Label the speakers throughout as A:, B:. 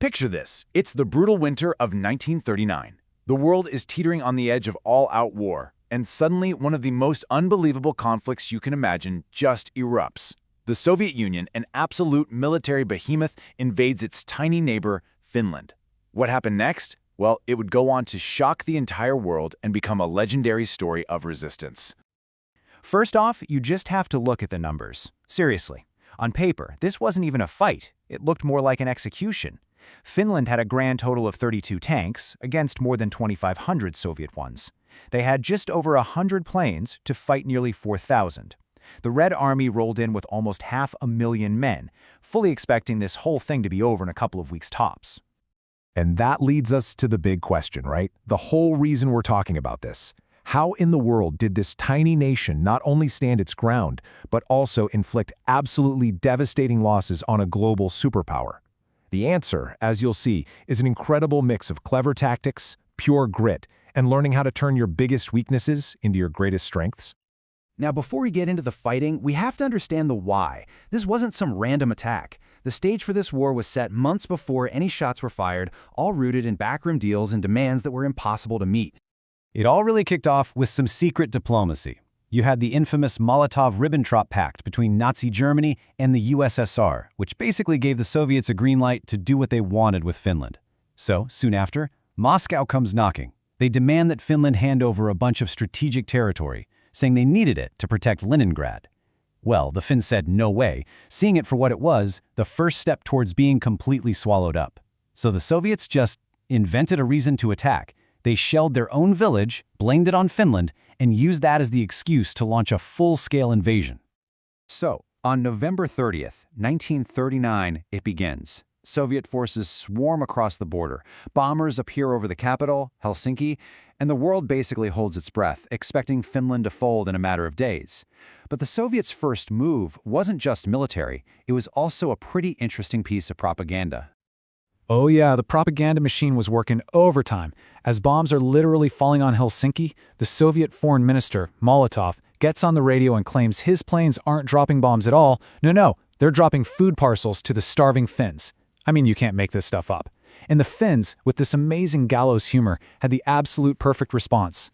A: Picture this. It's the brutal winter of 1939. The world is teetering on the edge of all-out war, and suddenly one of the most unbelievable conflicts you can imagine just erupts. The Soviet Union, an absolute military behemoth, invades its tiny neighbor, Finland. What happened next? Well, it would go on to shock the entire world and become a legendary story of resistance.
B: First off, you just have to look at the numbers. Seriously. On paper, this wasn't even a fight. It looked more like an execution. Finland had a grand total of 32 tanks against more than 2,500 Soviet ones. They had just over 100 planes to fight nearly 4,000. The Red Army rolled in with almost 500,000 men, fully expecting this whole thing to be over in a couple of weeks tops.
C: And that leads us to the big question, right? The whole reason we're talking about this. How in the world did this tiny nation not only stand its ground, but also inflict absolutely devastating losses on a global superpower? The answer, as you'll see, is an incredible mix of clever tactics, pure grit, and learning how to turn your biggest weaknesses into your greatest strengths.
B: Now, before we get into the fighting, we have to understand the why. This wasn't some random attack. The stage for this war was set months before any shots were fired, all rooted in backroom deals and demands that were impossible to meet.
D: It all really kicked off with some secret diplomacy. You had the infamous Molotov-Ribbentrop Pact between Nazi Germany and the USSR, which basically gave the Soviets a green light to do what they wanted with Finland. So, soon after, Moscow comes knocking. They demand that Finland hand over a bunch of strategic territory, saying they needed it to protect Leningrad. Well, the Finns said no way, seeing it for what it was, the first step towards being completely swallowed up. So the Soviets just invented a reason to attack. They shelled their own village, blamed it on Finland, and used that as the excuse to launch a full-scale invasion.
B: So, on November 30th, 1939, it begins. Soviet forces swarm across the border. Bombers appear over the capital, Helsinki, and the world basically holds its breath, expecting Finland to fold in a matter of days. But the Soviets' first move wasn't just military, it was also a pretty interesting piece of propaganda.
E: Oh yeah, the propaganda machine was working overtime. As bombs are literally falling on Helsinki, the Soviet foreign minister, Molotov, gets on the radio and claims his planes aren't dropping bombs at all. No, they're dropping food parcels to the starving Finns. I mean, you can't make this stuff up. And the Finns, with this amazing gallows humor, had the absolute perfect response.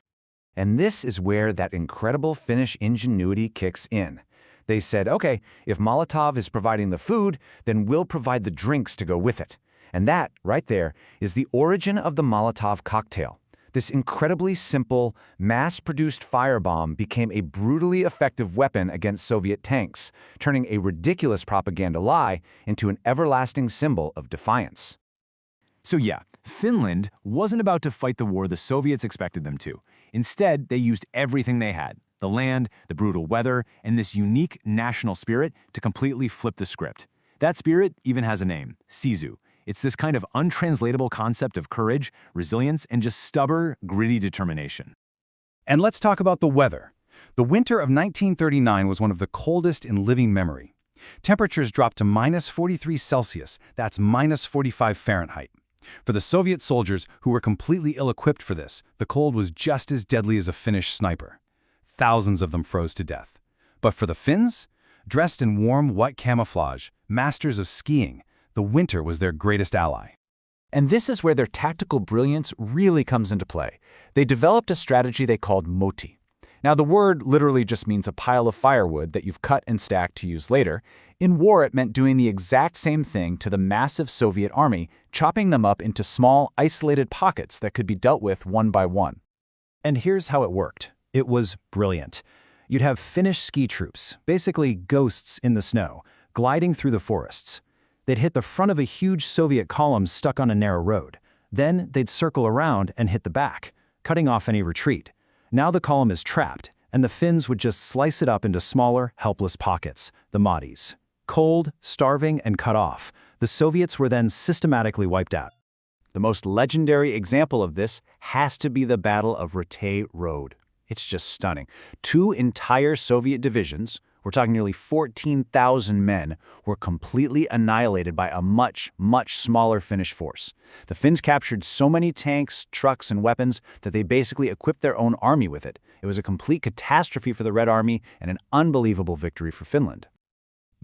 A: And this is where that incredible Finnish ingenuity kicks in. They said, okay, if Molotov is providing the food, then we'll provide the drinks to go with it. And that, right there, is the origin of the Molotov cocktail. This incredibly simple, mass-produced firebomb became a brutally effective weapon against Soviet tanks, turning a ridiculous propaganda lie into an everlasting symbol of defiance.
B: So yeah, Finland wasn't about to fight the war the Soviets expected them to. Instead, they used everything they had, the land, the brutal weather, and this unique national spirit to completely flip the script. That spirit even has a name, Sisu. It's this kind of untranslatable concept of courage, resilience, and just stubborn, gritty determination. And let's talk about the weather. The winter of 1939 was one of the coldest in living memory. Temperatures dropped to -43 Celsius, that's -45 Fahrenheit. For the Soviet soldiers who were completely ill-equipped for this, the cold was just as deadly as a Finnish sniper. Thousands of them froze to death. But for the Finns, dressed in warm white camouflage, masters of skiing, the winter was their greatest ally.
A: And this is where their tactical brilliance really comes into play. They developed a strategy they called moti. Now, the word literally just means a pile of firewood that you've cut and stacked to use later. In war, it meant doing the exact same thing to the massive Soviet army, chopping them up into small, isolated pockets that could be dealt with one by one.
B: And here's how it worked. It was brilliant. You'd have Finnish ski troops, basically ghosts in the snow, gliding through the forests. They'd hit the front of a huge Soviet column stuck on a narrow road. Then they'd circle around and hit the back, cutting off any retreat. Now the column is trapped, and the Finns would just slice it up into smaller, helpless pockets, the motis. Cold, starving, and cut off, the Soviets were then systematically wiped out. The most legendary example of this has to be the Battle of Retay Road. It's just stunning. 2 entire Soviet divisions, we're talking nearly 14,000 men, were completely annihilated by a much smaller Finnish force. The Finns captured so many tanks, trucks, and weapons that they basically equipped their own army with it. It was a complete catastrophe for the Red Army and an unbelievable victory for Finland.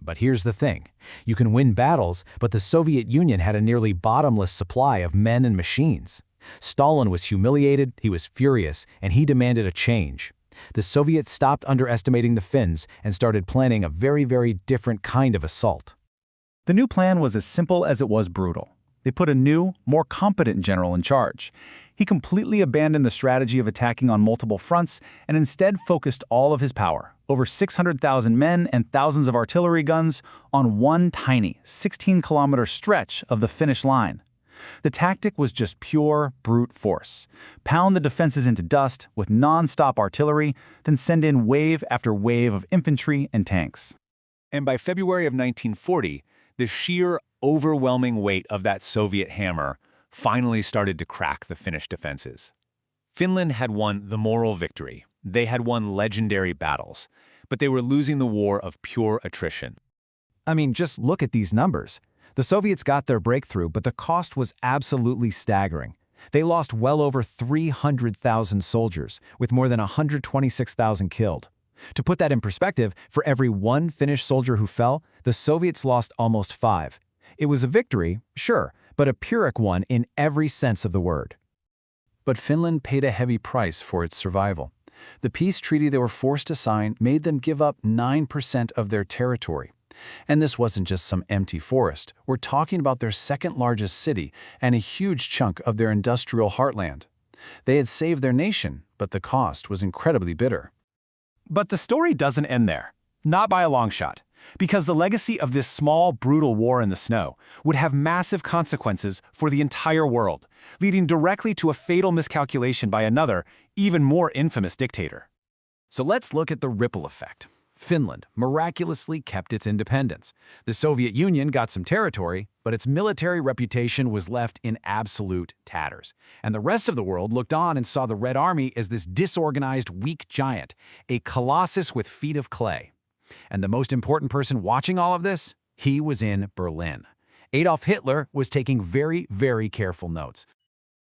B: But here's the thing. You can win battles, but the Soviet Union had a nearly bottomless supply of men and machines. Stalin was humiliated, he was furious, and he demanded a change. The Soviets stopped underestimating the Finns and started planning a very, very different kind of assault.
F: The new plan was as simple as it was brutal. They put a new, more competent general in charge. He completely abandoned the strategy of attacking on multiple fronts and instead focused all of his power, over 600,000 men and thousands of artillery guns, on one tiny, 16-kilometer stretch of the Finnish line. The tactic was just pure, brute force. Pound the defenses into dust with non-stop artillery, then send in wave after wave of infantry and tanks.
A: And by February of 1940, the sheer, overwhelming weight of that Soviet hammer finally started to crack the Finnish defenses. Finland had won the moral victory. They had won legendary battles, but they were losing the war of pure attrition.
D: I mean, just look at these numbers. The Soviets got their breakthrough, but the cost was absolutely staggering. They lost well over 300,000 soldiers, with more than 126,000 killed. To put that in perspective, for every one Finnish soldier who fell, the Soviets lost almost 5. It was a victory, sure, but a Pyrrhic one in every sense of the word.
B: But Finland paid a heavy price for its survival. The peace treaty they were forced to sign made them give up 9% of their territory. And this wasn't just some empty forest. We're talking about their second largest city and a huge chunk of their industrial heartland. They had saved their nation, but the cost was incredibly bitter.
D: But the story doesn't end there. Not by a long shot. Because the legacy of this small, brutal war in the snow would have massive consequences for the entire world, leading directly to a fatal miscalculation by another, even more infamous dictator. So let's look at the ripple effect. Finland miraculously kept its independence. The Soviet Union got some territory, but its military reputation was left in absolute tatters. And the rest of the world looked on and saw the Red Army as this disorganized, weak giant, a colossus with feet of clay. And the most important person watching all of this? He was in Berlin. Adolf Hitler was taking very, very careful notes.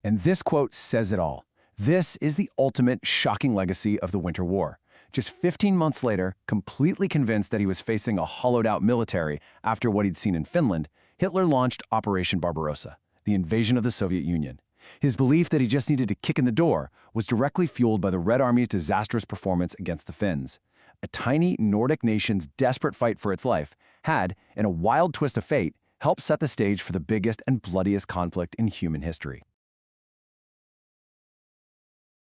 B: And this quote says it all. This is the ultimate shocking legacy of the Winter War. Just 15 months later, completely convinced that he was facing a hollowed-out military after what he'd seen in Finland, Hitler launched Operation Barbarossa, the invasion of the Soviet Union. His belief that he just needed to kick in the door was directly fueled by the Red Army's disastrous performance against the Finns. A tiny Nordic nation's desperate fight for its life had, in a wild twist of fate, helped set the stage for the biggest and bloodiest conflict in human history.